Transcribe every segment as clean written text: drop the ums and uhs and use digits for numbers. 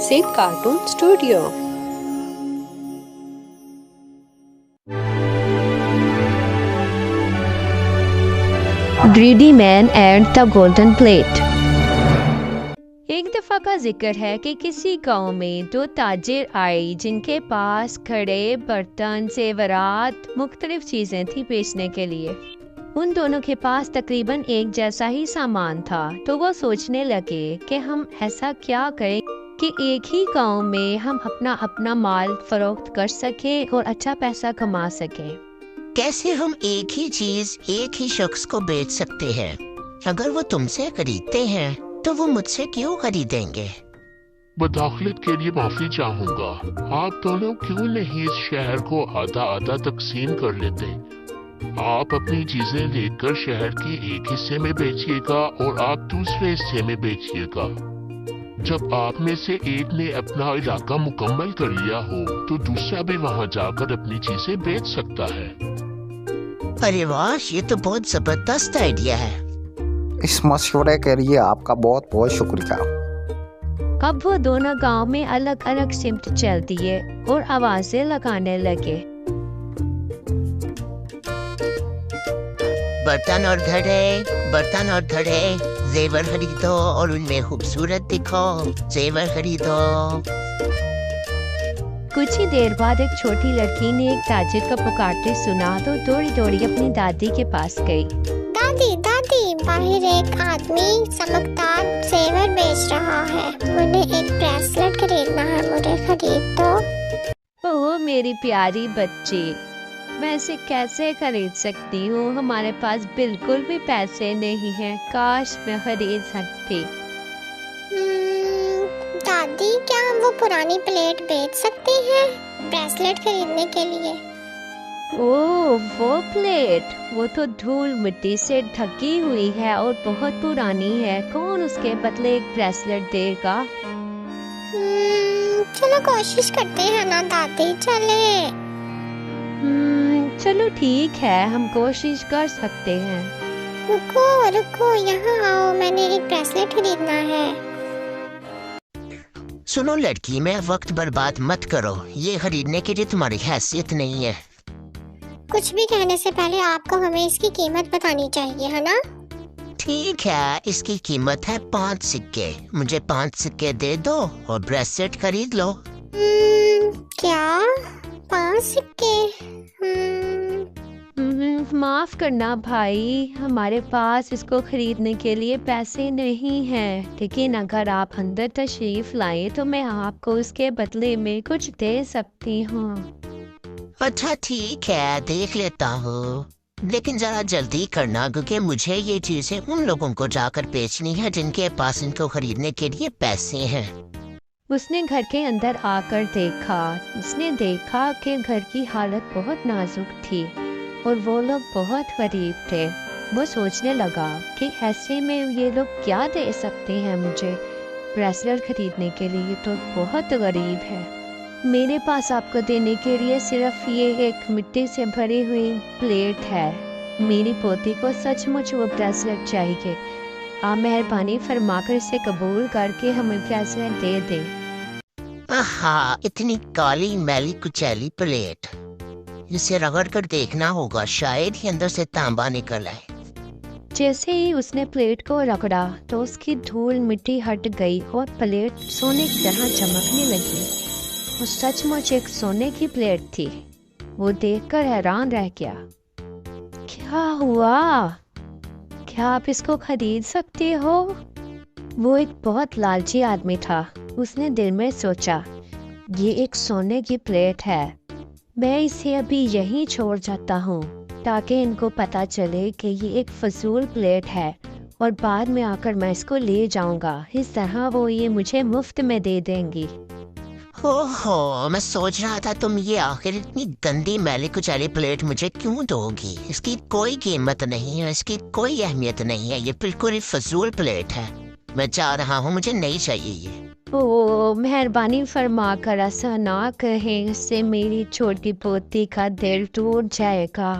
Sid Cartoon Studio. Greedy man and the golden plate. एक दफा का जिक्र है कि किसी गांव में दो ताजिर आए जिनके पास खड़े बर्तन जेवरात मुख्तलिफ चीजें थी बेचने के लिए। उन दोनों के पास तकरीबन एक जैसा ही सामान था, तो वो सोचने लगे कि हम ऐसा क्या करें कि एक ही गांव में हम अपना अपना माल फरोख्त कर सके और अच्छा पैसा कमा सके। कैसे हम एक ही चीज एक ही शख्स को बेच सकते हैं? अगर वो तुमसे खरीदते हैं तो वो मुझसे क्यों खरीदेंगे? मुदाखलत के लिए माफी चाहूंगा। आप दोनों क्यों नहीं इस शहर को आधा आधा तकसीम कर लेते? आप अपनी चीजें लेकर शहर के एक हिस्से में बेचिएगा और आप दूसरे हिस्से में बेचिएगा। जब आप में से एक ने अपना इलाका मुकम्मल कर लिया हो तो दूसरा भी वहां जाकर अपनी चीजें बेच सकता है। अरे वाह, ये तो बहुत जबरदस्त आइडिया है। इस मशवरे के लिए आपका बहुत बहुत शुक्रिया। अब वो दोनों गांव में अलग अलग सिमत चल दिए और आवाजें लगाने लगे। बर्तन और घड़े, जेवर खरीदो और उनमें खूबसूरत दिखो। जेवर खरीदो। कुछ ही देर बाद एक छोटी लड़की ने एक ताजिर को पुकारते सुना तो दौड़ी दौड़ी अपनी दादी के पास गई। दादी दादी, बाहर एक आदमी चमकदार जेवर बेच रहा है। मुझे एक ब्रेसलेट खरीदना है, मुझे खरीद दो। ओह मेरी प्यारी बच्ची, मैं इसे कैसे खरीद सकती हूँ? हमारे पास बिल्कुल भी पैसे नहीं हैं। काश मैं खरीद सकती। दादी, क्या हम वो पुरानी प्लेट बेच सकते हैं ब्रेसलेट खरीदने के लिए? ओह वो प्लेट, वो तो धूल मिट्टी से ढकी हुई है और बहुत पुरानी है। कौन उसके बदले एक ब्रेसलेट देगा? चलो कोशिश करते हैं ना दादी, चले। चलो ठीक है, हम कोशिश कर सकते हैं। रुको रुको, यहाँ आओ, मैंने एक ब्रेसलेट खरीदना है। सुनो लड़की, मैं वक्त बर्बाद मत करो। ये खरीदने के लिए तुम्हारी हैसियत नहीं है। कुछ भी कहने से पहले आपको हमें इसकी कीमत बतानी चाहिए, है ना? ठीक है, इसकी कीमत है 5 सिक्के। मुझे 5 सिक्के दे दो और ब्रेसलेट खरीद लो। क्या 5 सिक्के? माफ करना भाई, हमारे पास इसको खरीदने के लिए पैसे नहीं हैं। लेकिन अगर आप अंदर तशरीफ लाए तो मैं आपको उसके बदले में कुछ दे सकती हूँ। अच्छा ठीक है, देख लेता हूँ, लेकिन जरा जल्दी करना क्योंकि मुझे ये चीजें उन लोगों को जाकर बेचनी है जिनके पास इनको खरीदने के लिए पैसे हैं। उसने घर के अंदर आकर देखा। उसने देखा कि घर की हालत बहुत नाजुक थी और वो लोग बहुत गरीब थे। वो सोचने लगा कि ऐसे में ये लोग क्या दे सकते हैं मुझे ब्रेसलेट खरीदने के लिए, तो बहुत गरीब है। मेरे पास आपको देने के लिए सिर्फ ये एक मिट्टी से भरी हुई प्लेट है। मेरी पोती को सचमुच वो ब्रेसलेट चाहिए। आप मेहरबानी फरमाकर इसे कबूल करके हमें ब्रेसलेट दे दें। आहा, इतनी काली मैली कुचैली प्लेट, इसे रगड़ कर देखना होगा, शायद ही अंदर से तांबा निकल आए। जैसे ही उसने प्लेट को रगड़ा तो उसकी धूल मिट्टी हट गई और प्लेट सोने की तरह चमकने लगी। वो सचमुच एक सोने की प्लेट थी। वो देखकर हैरान रह गया। क्या हुआ? क्या आप इसको खरीद सकते हो? वो एक बहुत लालची आदमी था। उसने दिल में सोचा, ये एक सोने की प्लेट है, मैं इसे अभी यहीं छोड़ जाता हूँ ताकि इनको पता चले कि ये एक फजूल प्लेट है और बाद में आकर मैं इसको ले जाऊंगा। इस तरह वो ये मुझे मुफ्त में दे देंगी। ओहो, मैं सोच रहा था तुम ये आखिर इतनी गंदी मैली कुचैली प्लेट मुझे क्यों दोगी? इसकी कोई कीमत नहीं है, इसकी कोई अहमियत नहीं है, ये बिल्कुल ही फजूल प्लेट है। मैं चाह रहा हूँ, मुझे नहीं चाहिए ये। ओ मेहरबानी फरमा कर ऐसा ना कहें, इससे मेरी छोटी पोती का दिल टूट जाएगा।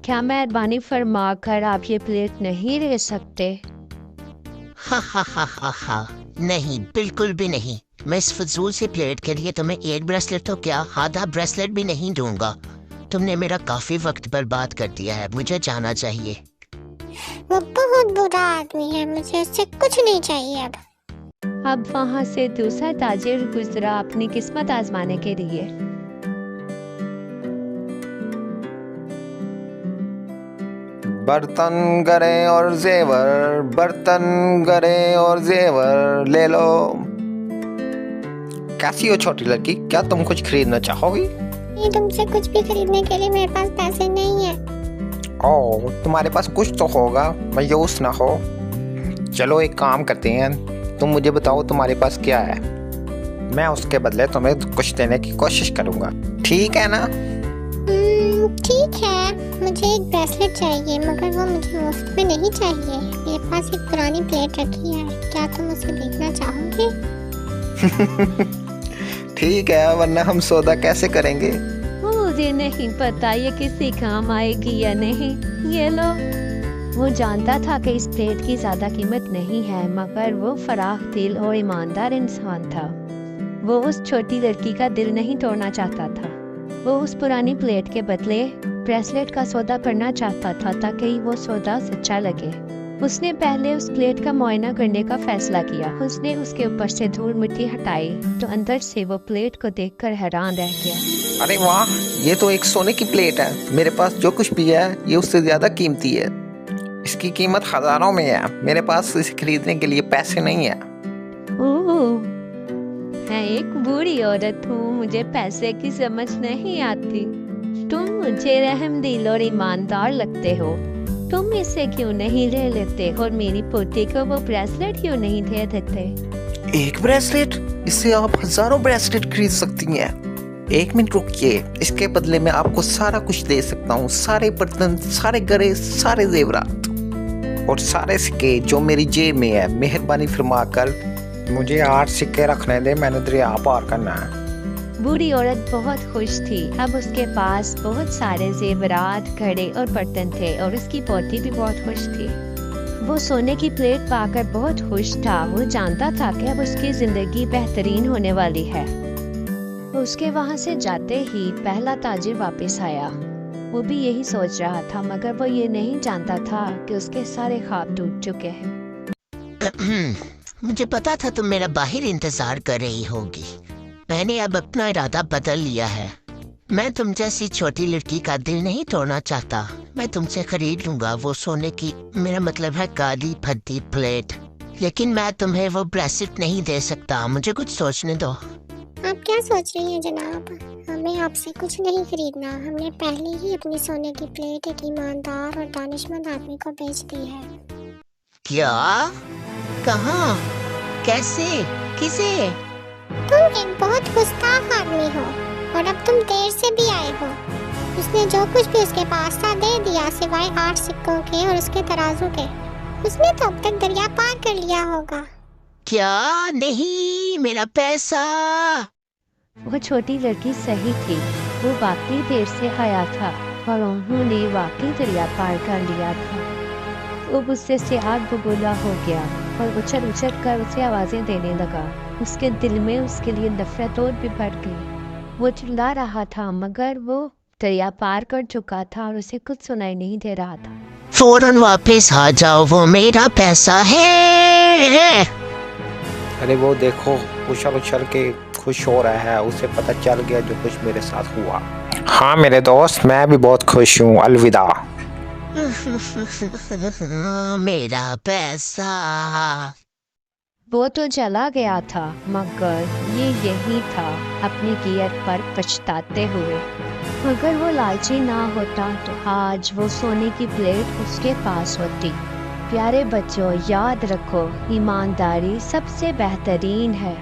क्या मेहरबानी फरमा कर आप ये प्लेट नहीं ले सकते? हा हा हा हा हा, नहीं, बिल्कुल भी नहीं। मैं इस फजूल से प्लेट के लिए तुम्हें एक ब्रेसलेट तो क्या आधा ब्रेसलेट भी नहीं दूंगा। तुमने मेरा काफी वक्त बर्बाद कर दिया है, मुझे जाना चाहिए। वो बहुत बुरा आदमी है, मुझे उससे कुछ नहीं चाहिए। अब वहाँ से दूसरा ताजिर गुजरा अपनी किस्मत आजमाने के लिए। बर्तन गरे और जेवर, बर्तन गरे और जेवर ले लो। कैसी हो छोटी लड़की, क्या तुम कुछ खरीदना चाहोगी? नहीं, तुमसे कुछ भी खरीदने के लिए मेरे पास पैसे नहीं है। ओह, तुम्हारे पास कुछ तो होगा, मायूस ना हो। चलो एक काम करते हैं, तुम मुझे बताओ तुम्हारे पास क्या है, मैं उसके बदले तुम्हें कुछ देने की कोशिश करूंगा, ठीक है ना? ठीक है, मुझे एक ब्रेसलेट चाहिए, मगर वो मुझे मुफ्त में नहीं चाहिए। मेरे पास एक पुरानी प्लेट रखी है, क्या तुम उसे देखना चाहोगे? ठीक है, वरना हम सौदा कैसे करेंगे? मुझे नहीं पता ये किसी काम आएगी या नहीं। ये लो। वो जानता था कि इस प्लेट की ज्यादा कीमत नहीं है, मगर वो फराख दिल और ईमानदार इंसान था। वो उस छोटी लड़की का दिल नहीं तोड़ना चाहता था। वो उस पुरानी प्लेट के बदले ब्रेसलेट का सौदा करना चाहता था ताकि वो सौदा सच्चा लगे। उसने पहले उस प्लेट का मुआयना करने का फैसला किया। उसने उसके ऊपर से धूल मिट्टी हटाई तो अंदर से वो प्लेट को देखकर हैरान रह गया। अरे वाह, ये तो एक सोने की प्लेट है। मेरे पास जो कुछ भी है ये उससे ज्यादा कीमती है। इसकी कीमत हजारों में है। मेरे पास इसे खरीदने के लिए पैसे नहीं है। मैं एक बुरी औरत हूँ, मुझे पैसे की समझ नहीं आती। तुम मुझे रहमदिल और ईमानदार लगते हो। तुम इसे क्यों नहीं ले लेते और मेरी पोती को वो ब्रेसलेट क्यों नहीं दे देते? एक ब्रेसलेट? इससे आप हजारों ब्रेसलेट खरीद सकती हैं। एक मिनट रुकिए, इसके बदले में आपको सारा कुछ दे सकता हूँ। सारे बर्तन, सारे गरे, सारे जेवरात और सारे सिक्के जो मेरी जेब में है। मेहरबानी फरमाकर मुझे 8 सिक्के रखने दे, मैंने दरिया पार करना है। बूढ़ी औरत बहुत खुश थी। अब उसके पास बहुत सारे जेवरात, घड़े और बर्तन थे और उसकी पोती भी बहुत खुश थी। वो सोने की प्लेट पाकर बहुत खुश था। वो जानता था कि अब उसकी जिंदगी बेहतरीन होने वाली है। उसके वहाँ से जाते ही पहला ताजिर वापस आया। वो भी यही सोच रहा था, मगर वो ये नहीं जानता था कि उसके सारे ख्वाब टूट चुके हैं। मुझे पता था तुम मेरा बाहर इंतजार कर रही होगी। मैंने अब अपना इरादा बदल लिया है। मैं तुम जैसी छोटी लड़की का दिल नहीं तोड़ना चाहता। मैं तुमसे खरीद लूंगा वो सोने की, मेरा मतलब है काली फटी प्लेट। लेकिन मैं तुम्हें वो ब्रेसलेट नहीं दे सकता। मुझे कुछ सोचने दो। आप क्या सोच रही हैं जनाब? हमें आपसे कुछ नहीं खरीदना। हमने पहले ही अपनी सोने की प्लेट एक ईमानदार और दानिशमंद आदमी को बेच दी है। क्या? कहाँ? कैसे? किसे? तुम एक बहुत गुस्ताख आदमी हो और अब तुम देर से भी आए हो। उसने जो कुछ भी उसके पास था दे दिया, सिवाय 8 सिक्कों के और उसके तराजू के। उसने तो अब तक दरिया पार कर लिया होगा। क्या? नहीं, मेरा पैसा। वो छोटी लड़की सही थी। वो वाकई देर से आया था और उन्होंने वाकई दरिया पार कर लिया था। वो गुस्से से आग बबूला हो गया और उछल उछल कर उसे आवाजें देने लगा। उसके दिल में उसके लिए नफरत और भी बढ़ गई। वो चिल्ला रहा था, मगर वो दरिया पार कर चुका था और उसे कुछ सुनाई नहीं दे रहा था। फौरन वापस आ जाओ, वो मेरा पैसा है। अरे वो देखो, उछल उछल के खुश हो रहा है। उसे पता चल गया जो कुछ मेरे साथ हुआ। हाँ मेरे दोस्त, मैं भी बहुत खुश हूँ। अलविदा। मेरा पैसा। वो तो चला गया था, मगर ये यही था अपनी गियर पर पछताते हुए। अगर वो लालची ना होता तो आज वो सोने की प्लेट उसके पास होती। प्यारे बच्चों, याद रखो, ईमानदारी सबसे बेहतरीन है।